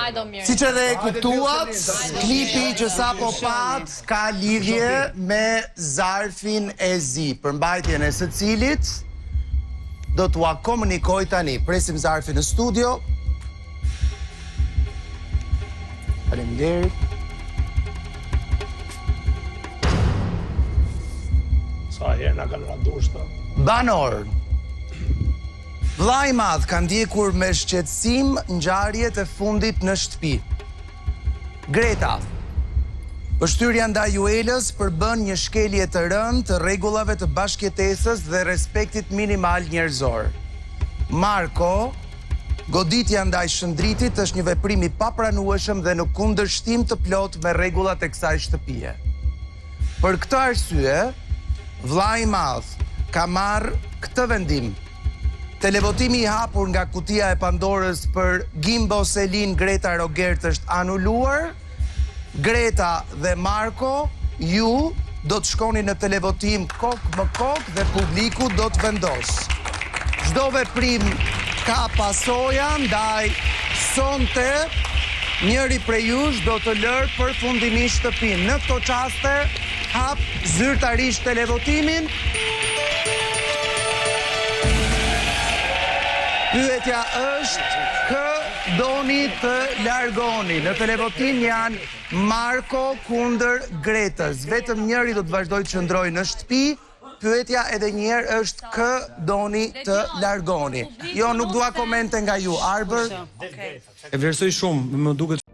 Siç edhe e kuptuat, klipi që sapo pat ka lidhje me zarfin e zi, përmbajtjen e së cilit do t'ua komunikoj tani. Presim zarfin në studio. Faleminderit. Sa herë na kanë radushta. Banor. Vllai i madh ka ndjekur me shqetësim ngjarjet e fundit në shtëpi. Greta. Pështyrja ndaj Juelës përbën një shkelje të rëndë të rregullave të bashkëjetesës dhe respektit minimal njerëzor. Marko, goditja ndaj shëndritit është një veprim i papranueshëm dhe në kundërshtim të plot me rregullat e kësaj shtëpie. Për këtë arsye, vllai i madh ka marrë këtë vendim. Televotimi i hapur nga kutia e Pandorës për Gimbo Selin Greta Rogert është anuluar. Greta dhe Marko, ju do të shkoni në televotim kok më kok dhe publiku do të vendos. Çdo veprim ka pasoja, ndaj sonte njëri prej jush do të lërë përfundimisht shtëpinë. Në këto çaste hap zyrtarisht televotimin. Pyetja është, kë doni të largoni? Në televotim janë Marko kundër Gretës. Vetëm njëri do të vazhdoj të qëndrojë në shtëpi. Pyetja edhe njëherë është, kë doni të largoni? Jo, nuk dua komente nga ju. Arbër? E vlerësoj shumë, më duket